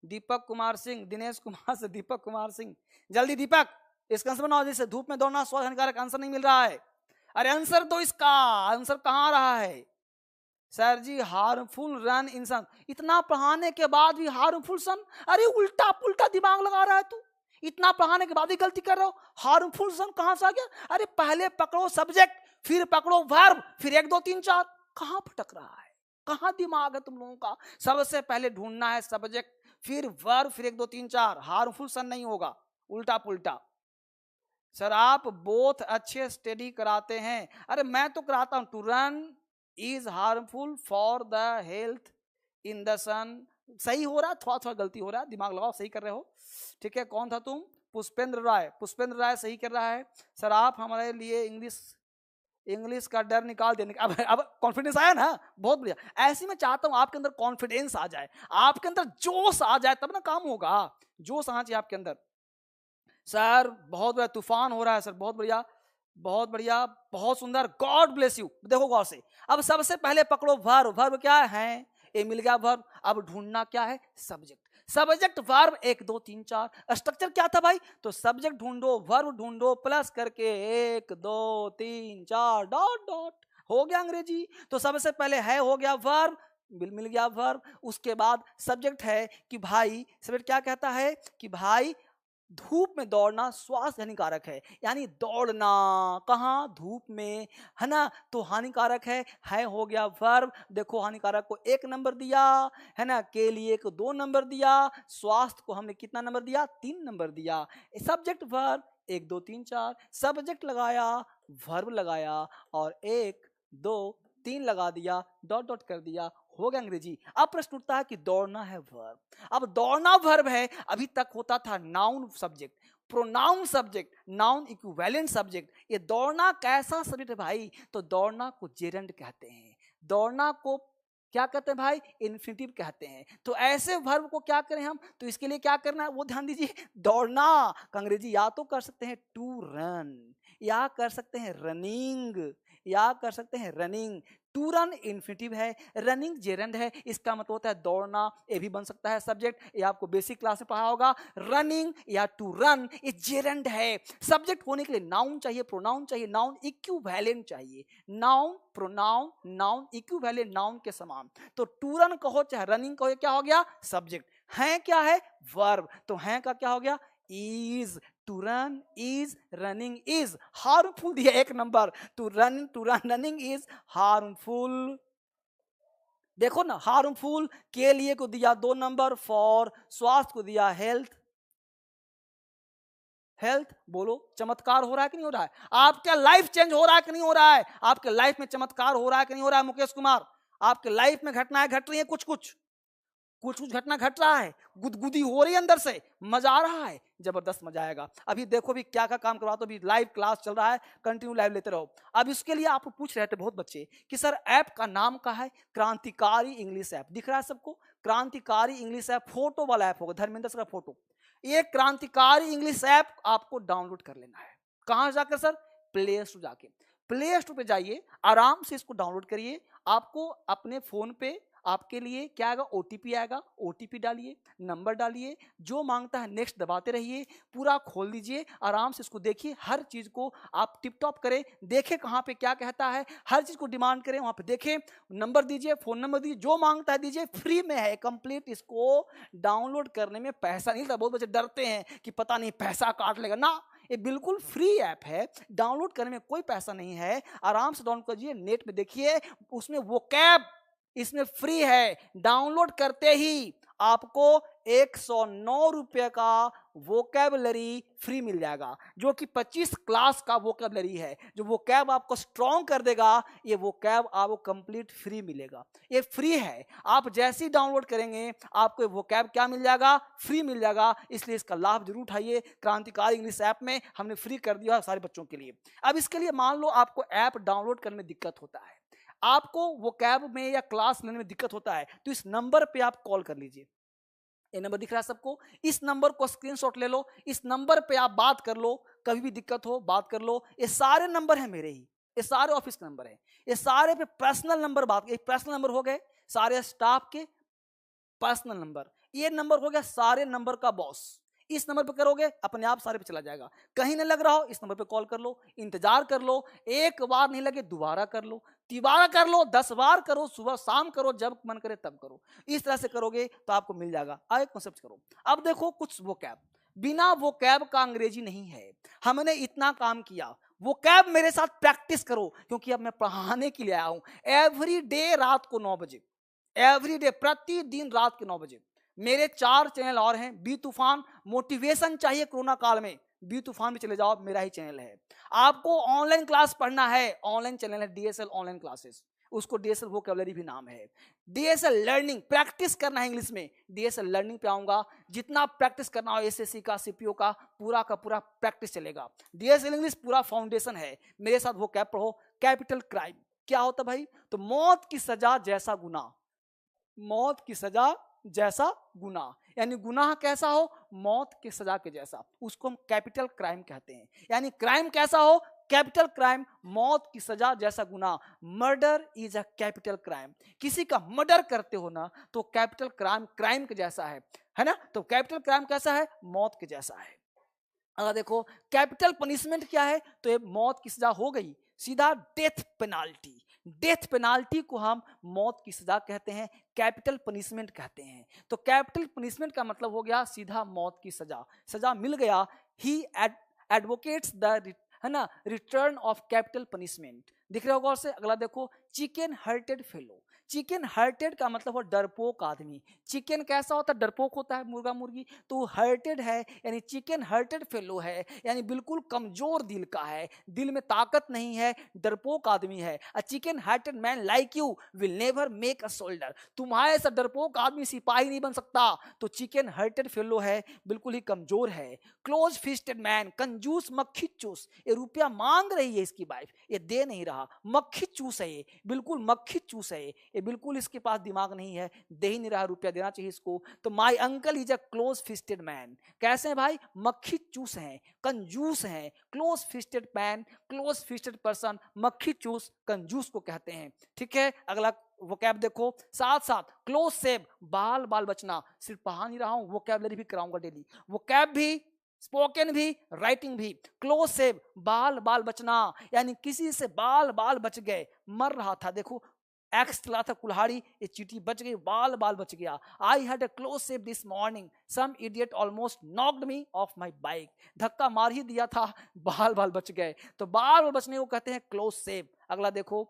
Deepak Kumar Singh, Dinesh Kumar से दीपक कुमार सिंह, जल्दी दीपक इसका आंसर बनाओ। जैसे धूप में दौड़ना स्वास्थ्य हानिकारक, आंसर नहीं मिल रहा है, अरे आंसर दो इसका, आंसर कहां रहा है सर जी? हार्मफुल रन इंसान, इतना पढ़ाने के बाद भी हार्मफुल सन, अरे उल्टा पुल्टा दिमाग लगा रहा है तू, इतना पढ़ाने के बाद भी गलती कर रहे हो। हार्मफुल सन कहां से आ गया? अरे पहले पकड़ो सब्जेक्ट, फिर पकड़ो वर्ब, फिर 1 2 3 4, कहां भटक रहा है, कहां दिमाग है तुम लोगों का? सबसे पहले ढूंढना है सब्जेक्ट, फिर वर्ब, फिर 1 2 3 4, हार्मफुल सन नहीं होगा, उल्टा पुल्टा। सर आप बोथ अच्छे स्टडी कराते हैं, अरे मैं तो कराता हूं। To run is harmful for the health in the sun, सही हो रहा, थोड़ा थोड़ा गलती हो रहा है, दिमाग लगाओ, सही कर रहे हो, ठीक है। कौन था तुम? पुष्पेंद्र राय सही कर रहा है। सर आप हमारे लिए इंग्लिश का डर निकाल देने का, अब कॉन्फिडेंस आया ना, बहुत बढ़िया। ऐसी मैं चाहता हूं आपके अंदर कॉन्फिडेंस आ जाए, आपके अंदर जोश आ जाए, तब ना काम होगा, जोश आना चाहिए आपके अंदर। सर बहुत बढ़िया, तूफान हो रहा है सर, बहुत बढ़िया बहुत बढ़िया, बहुत सुंदर, गॉड ब्लेस यू। देखो गौर से, अब सबसे पहले पकड़ो वर्ब, वर्ब क्या है, ये मिल गया वर्ब। अब ढूंढना क्या है, सब्जेक्ट वर्ब, 1 2 3 4। स्ट्रक्चर क्या था भाई, तो सब्जेक्ट ढूंढो, वर्ब ढूंढो, प्लस करके 1 2 3 4 डॉट डॉट, हो गया अंग्रेजी। तो सबसे पहले है हो गया वर्ब, मिल गया वर्ब। उसके बाद सब्जेक्ट है कि भाई, सब्जेक्ट क्या कहता है कि भाई धूप में दौड़ना स्वास्थ्य हानिकारक है, यानी दौड़ना कहाँ, धूप में, है ना, तो हानिकारक है हो गया वर्ब। देखो हानिकारक को 1 नंबर दिया, है ना, के लिए को 2 नंबर दिया, स्वास्थ्य को हमने कितना नंबर दिया, 3 नंबर दिया। सब्जेक्ट वर्ब 1 2 3 4, सब्जेक्ट लगाया, वर्ब लगाया और 1 2 3 लगा दिया, डॉट डॉट कर दिया, हो गया अंग्रेजी। अब प्रश्न उठता है कि दौड़ना है वर्ब, अब दौड़ना वर्ब है, अभी तक होता था noun subject, pronoun subject, noun equivalent subject. ये दौड़ना कैसा सब्जेक्ट है भाई, तो दौड़ना को जेरेंड कहते हैं, दौड़ना को क्या कहते हैं भाई, इन्फिनिटिव कहते हैं। तो ऐसे वर्ब को क्या करें हम, तो इसके लिए क्या करना है वो ध्यान दीजिए। दौड़ना का अंग्रेजी या तो कर सकते हैं टू रन, या कर सकते हैं रनिंग, या कर सकते हैं रनिंग। टू रन इन्फिनिटिव है, रनिंग जेरेंड है, इसका मतलब होता है दौड़ना, ये भी बन सकता है सब्जेक्ट। ये आपको बेसिक क्लास में पढ़ा होगा, रनिंग या टू रन ये जेरेंड है। सब्जेक्ट होने के लिए नाउन चाहिए, प्रोनाउन चाहिए, नाउन इक्विवेलेंट चाहिए, noun pronoun noun equivalent, noun के समान। तो टू रन कहो चाहे रनिंग कहो, क्या हो गया सब्जेक्ट, है क्या है वर्ब, तो है का क्या हो गया is. To run is, running is, harmful दिया 1 number, to run running is harmful. देखो ना हार्मफुल, के लिए को दिया 2 नंबर, फॉर स्वास्थ्य को दिया हेल्थ, हेल्थ बोलो चमत्कार हो रहा है कि नहीं हो रहा है, आपका लाइफ चेंज हो रहा है कि नहीं हो रहा है, आपके लाइफ में चमत्कार हो रहा है कि नहीं हो रहा है मुकेश कुमार, आपके लाइफ में घटनाएं घट रही है, कुछ कुछ घटना घट रहा है, गुदगुदी हो रही है अंदर से, मजा आ रहा है, जबरदस्त मजा आएगा। अभी देखो भी क्या क्या काम करवा, तो अभी लाइव क्लास चल रहा है, कंटिन्यू लाइव लेते रहो। अब इसके लिए आप पूछ रहे थे बहुत बच्चे कि सर ऐप का नाम क्या है, क्रांतिकारी इंग्लिश ऐप, दिख रहा है सबको, क्रांतिकारी इंग्लिश ऐप, फोटो वाला ऐप होगा, धर्मेंद्र सर का फोटो। ये क्रांतिकारी इंग्लिश ऐप आपको डाउनलोड कर लेना है, कहां जाकर सर, प्ले स्टोर जाके, प्ले स्टोर पे जाइए, आराम से इसको डाउनलोड करिए। आपको अपने फोन पे आपके लिए क्या आएगा, ओटीपी आएगा, ओटीपी डालिए, नंबर डालिए, जो मांगता है नेक्स्ट दबाते रहिए, पूरा खोल दीजिए, आराम से इसको देखिए, हर चीज को आप टिप टॉप करें, देखें कहाँ पे क्या कहता है, हर चीज को डिमांड करें, वहां पे देखें, नंबर दीजिए, फोन नंबर दीजिए, जो मांगता है दीजिए, फ्री में है कंप्लीट। इसको डाउनलोड करने में पैसा नहीं लगता, बहुत बच्चे डरते हैं कि पता नहीं पैसा काट लेगा ना, ये बिल्कुल फ्री ऐप है, डाउनलोड करने में कोई पैसा नहीं है, आराम से डाउनलोड कीजिए, नेट में देखिए, उसमें वोकैब इसमें फ्री है, डाउनलोड करते ही आपको 109 रुपए का वोकैबुलरी फ्री मिल जाएगा, जो कि 25 क्लास का वोकैबुलरी है, जो वोकैब आपको स्ट्रॉन्ग कर देगा, ये वोकैब आपको कंप्लीट फ्री मिलेगा, ये फ्री है। आप जैसे ही डाउनलोड करेंगे आपको वोकैब क्या मिल जाएगा, फ्री मिल जाएगा, इसलिए इसका लाभ जरूर उठाइए। क्रांतिकारी इंग्लिश ऐप में हमने फ्री कर दिया सारे बच्चों के लिए। अब इसके लिए मान लो आपको ऐप डाउनलोड करने में दिक्कत होता है, आपको वो कैब में या क्लास लेने में दिक्कत होता है, तो इस नंबर पे आप कॉल कर लीजिए, ये नंबर दिख रहा है सबको, इस नंबर को स्क्रीनशॉट ले लो, इस नंबर पे आप बात कर लो, कभी भी दिक्कत हो बात कर लो। ये सारे नंबर है मेरे ही, ये सारे ऑफिस के नंबर है, ये सारे पे पर्सनल नंबर बात, एक पर्सनल नंबर हो गए सारे स्टाफ के पर्सनल नंबर, ये नंबर हो गया सारे नंबर का बॉस, इस नंबर पे करोगे अपने आप सारे पे चला जाएगा, कहीं ना लग रहा हो इस नंबर पे कॉल कर लो, इंतजार कर लो, एक बार नहीं लगे दोबारा कर लो, तिबारा कर लो, 10 बार करो, सुबह शाम करो, जब मन करे तब करो, इस तरह से करोगे तो आपको मिल जाएगा। आगे कॉन्सेप्ट करो। अब देखो कुछ वोकैब, बिना वोकैब का अंग्रेजी नहीं है, हमने इतना काम किया, वोकैब मेरे साथ प्रैक्टिस करो, क्योंकि अब मैं पढ़ाने के लिए आया हूं, एवरी डे रात को 9 बजे, एवरी डे प्रतिदिन रात के 9 बजे। मेरे 4 चैनल और हैं, बी तूफान, मोटिवेशन चाहिए कोरोना काल में, बी तूफान भी चले जाओ, मेरा ही चैनल है। आपको ऑनलाइन क्लास पढ़ना है, ऑनलाइन चैनल है डीएसएल ऑनलाइन क्लासेस, उसको डीएसएल वोकैबुलरी भी नाम है, डीएसएल लर्निंग, प्रैक्टिस करना है इंग्लिश में, डीएसएल लर्निंग पे आऊंगा, जितना प्रैक्टिस करना हो एसएससी का सीपीओ का पूरा प्रैक्टिस चलेगा। डीएसएल इंग्लिश पूरा फाउंडेशन है, मेरे साथ वोकैब पढ़ो। कैपिटल क्राइम क्या होता भाई, तो मौत की सजा जैसा गुनाह, मौत की सजा जैसा गुनाह, यानी गुनाह कैसा हो, मौत की सजा के जैसा, उसको हम कैपिटल क्राइम कहते हैं। यानी क्राइम कैसा हो, कैपिटल क्राइम, मौत की सजा जैसा गुनाह, murder is a capital crime, किसी का मर्डर करते हो ना तो कैपिटल क्राइम क्राइम के जैसा है ना, तो कैपिटल क्राइम कैसा है, मौत के जैसा है। अगर देखो कैपिटल पनिशमेंट क्या है, तो ये मौत की सजा हो गई, सीधा डेथ पेनाल्टी, डेथ पेनाल्टी को हम मौत की सजा कहते हैं, कैपिटल पनिशमेंट कहते हैं। तो कैपिटल पनिशमेंट का मतलब हो गया सीधा मौत की सजा, सजा मिल गया। ही एडवोकेट्स द, है ना, रिटर्न ऑफ कैपिटल पनिशमेंट। दिख रहे हो गौर से। अगला देखो, chicken hearted fellow. Chicken hearted का मतलब हो डरपोक आदमी। चिकन कैसा होता है? डरपोक होता है, मुर्गा मुर्गी। तो हार्टेड है यानी चिकन हार्टेड फेलो है, यानी बिल्कुल कमजोर दिल का है, दिल में ताकत नहीं है, डरपोक आदमी है। A chicken hearted man like you will never make a soldier. तुम्हारे ऐसा डरपोक आदमी सिपाही नहीं बन सकता। तो चिकन हार्टेड फेलो है, बिल्कुल ही कमजोर है। क्लोज फिस्टेड मैन, कंजूस मक्खी चूस। ये रुपया मांग रही है इसकी वाइफ, ये दे नहीं रहा, मक्खी चूस है ये, बिल्कुल मक्खी चूस है ये बिल्कुल इसके पास दिमाग नहीं है, दे ही नहीं रहा, रुपया देना चाहिए इसको। तो my uncle is a close fisted man. कैसे हैं भाई? मक्खी चूस हैं, कंजूस हैं। Close fisted man, close fisted person, मक्खी चूस कंजूस को कहते हैं। ठीक है, अगला वोकैब देखो। साथ साथ क्लोज सेव, बाल बाल बचना। सिर्फ पढ़ा नहीं रहा हूं, वोकैबलरी भी कराऊंगा डेली। वोकैब भी, स्पोकन भी, राइटिंग भी। क्लोज सेव, बाल बाल बचना, यानी किसी से बाल बाल बच गए, मर रहा था, देखो एक्स चला था कुल्हाड़ी, ये चीटी बच गई, बाल बाल बच गया। I had a close save this morning, some idiot almost knocked me off my bike. धक्का मार ही दिया था, बाल बाल बच गए। तो बाल बाल बचने को कहते हैं क्लोज सेव। अगला देखो,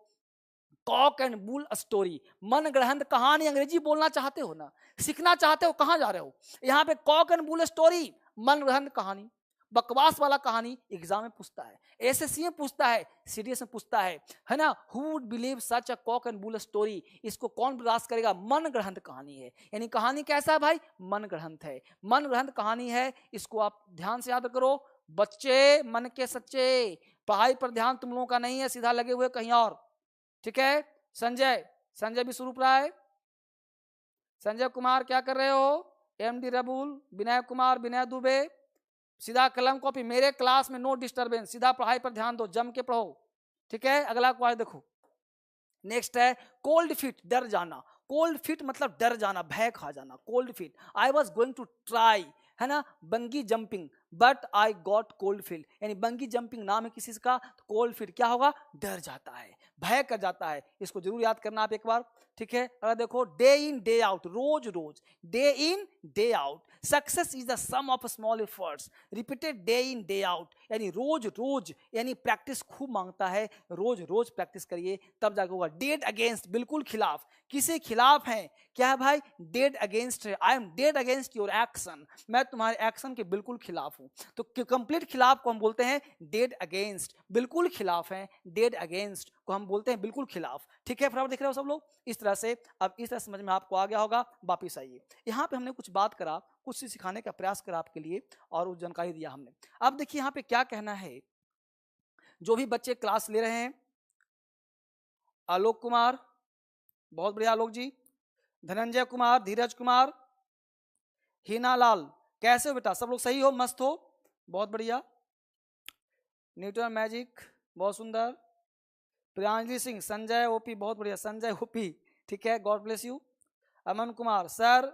कॉक एंड बुल स्टोरी, मन ग्रहण कहानी। अंग्रेजी बोलना चाहते हो ना, सीखना चाहते हो, कहां जा रहे हो? यहाँ पे कॉक एंड बुल स्टोरी, मन ग्रहण कहानी, बकवास वाला कहानी एग्जाम में पूछता है, एसएससी में पूछता है, सीडीएस में पूछता है ना। Who would believe such a cock and bull story? इसको कौन बर्दाश्त करेगा? मन ग्रहण कहानी है, यानी कहानी कैसा है भाई? मन ग्रहण है, मन ग्रहण कहानी है। इसको आप ध्यान से याद करो। बच्चे मन के सच्चे, पढ़ाई पर ध्यान तुम लोगों का नहीं है, सीधा लगे हुए कहीं और। ठीक है, संजय, संजय भी शुरू रहा है। संजय कुमार क्या कर रहे हो? एमडी रबुल, विनय कुमार, विनय दुबे, सीधा कलम कॉपी। मेरे क्लास में नो डिस्टरबेंस, सीधा पढ़ाई पर ध्यान दो, जम के पढ़ो। ठीक है, अगला क्वेश्चन देखो। नेक्स्ट है कोल्ड फिट, डर जाना। कोल्ड फिट मतलब डर जाना, भय खा जाना। Cold feet, I was going to try, है ना, bungee jumping but I got cold feet, यानी बंगी जंपिंग नाम है किसी का, तो कोल्ड फीट क्या होगा? डर जाता है, भय कर जाता है। इसको जरूर याद करना आप एक बार। ठीक है, अगर देखो, डे इन डे आउट, रोज रोज, day in day out. Success is the sum of small efforts repeated day in day out, यानी रोज रोज, यानी प्रैक्टिस खूब मांगता है, रोज रोज प्रैक्टिस करिए तब जाके होगा। डेड अगेंस्ट, बिल्कुल खिलाफ, किसे खिलाफ है? क्या है भाई? डेड अगेंस्ट है। I am dead against your action, मैं तुम्हारे एक्शन के बिल्कुल खिलाफ हूं। तो कंप्लीट खिलाफ को हम बोलते हैं डेड अगेंस्ट। बिल्कुल खिलाफ है, डेड अगेंस्ट को हम बोलते हैं बिल्कुल खिलाफ। ठीक है, बराबर दिख रहे हो सब लोग? इस तरह से, अब इस तरह समझ में आपको आ गया होगा। वापिस आइए, यहाँ पे हमने कुछ बात करा, कुछ सिखाने का प्रयास करा आपके लिए, और उस जानकारी दिया हमने। अब देखिए यहाँ पे क्या कहना है, जो भी बच्चे क्लास ले रहे हैं, आलोक कुमार, बहुत बढ़िया आलोक जी, धनंजय कुमार, धीरज कुमार, हीना लाल, कैसे हो बेटा? सब लोग सही हो, मस्त हो, बहुत बढ़िया। न्यूटन मैजिक, बहुत सुंदर। प्रियांजलि सिंह, संजय ओपी, बहुत बढ़िया, संजय ओपी, ठीक है, God bless you. Aman Kumar, sir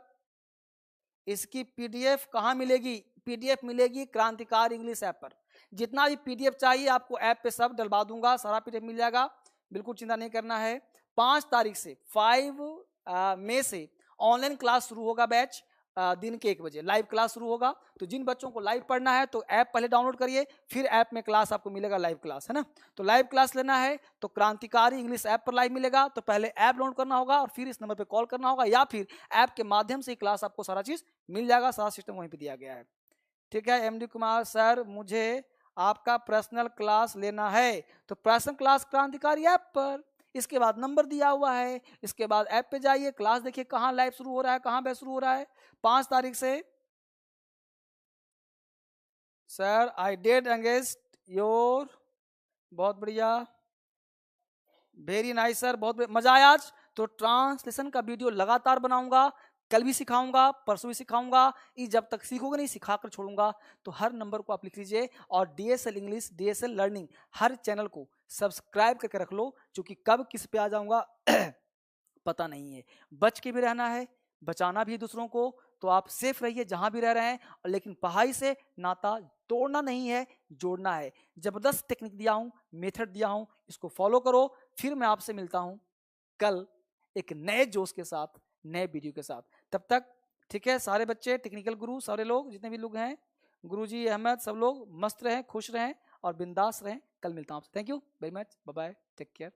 इसकी पीडीएफ कहाँ मिलेगी? पीडीएफ मिलेगी क्रांतिकारी इंग्लिश ऐप पर। जितना भी पीडीएफ चाहिए आपको ऐप पे सब डलवा दूंगा, सारा पीडीएफ मिल जाएगा, बिल्कुल चिंता नहीं करना है। 5 तारीख से, 5 मई से ऑनलाइन क्लास शुरू होगा, बैच दिन के 1 बजे लाइव क्लास शुरू होगा। तो जिन बच्चों को लाइव पढ़ना है तो ऐप पहले डाउनलोड करिए, फिर ऐप में क्लास आपको मिलेगा, लाइव क्लास, है ना। तो लाइव क्लास लेना है तो क्रांतिकारी इंग्लिश ऐप पर लाइव मिलेगा, तो पहले ऐप डाउनलोड करना होगा और फिर इस नंबर पे कॉल करना होगा, या फिर ऐप के माध्यम से क्लास आपको सारा चीज मिल जाएगा, सारा सिस्टम वहीं पे दिया गया है। ठीक है, एमडी कुमार, सर मुझे आपका पर्सनल क्लास लेना है, तो पर्सनल क्लास क्रांतिकारी ऐप पर, इसके बाद नंबर दिया हुआ है, इसके बाद ऐप पे जाइए, क्लास देखिए कहाँ लाइव शुरू हो रहा है, कहाँ बैच शुरू हो रहा है। 5 तारीख से। Sir I did against your, बहुत बढ़िया, वेरी नाइस सर, बहुत मजा आया आज। तो ट्रांसलेशन का वीडियो लगातार बनाऊंगा, कल भी सिखाऊंगा, परसों भी सिखाऊंगा, ये जब तक सीखोगे नहीं सिखाकर छोड़ूंगा। तो हर नंबर को आप लिख लीजिए, और डीएसएल इंग्लिश, डीएसएल लर्निंग, हर चैनल को सब्सक्राइब करके रख लो, क्योंकि कब किस पे आ जाऊंगा पता नहीं है। बच के भी रहना है, बचाना भी दूसरों को। तो आप सेफ रहिए जहां भी रह रहे हैं, और लेकिन पढ़ाई से नाता तोड़ना नहीं है, जोड़ना है। जबरदस्त टेक्निक दिया हूं, मेथड दिया हूं, इसको फॉलो करो। फिर मैं आपसे मिलता हूं कल एक नए जोश के साथ, नए वीडियो के साथ। तब तक ठीक है, सारे बच्चे, टेक्निकल गुरु, सारे लोग जितने भी लोग हैं, गुरुजी, अहमद, सब लोग मस्त रहें, खुश रहें और बिंदास रहें। कल मिलता हूं आपसे। Thank you very much, bye bye, take care.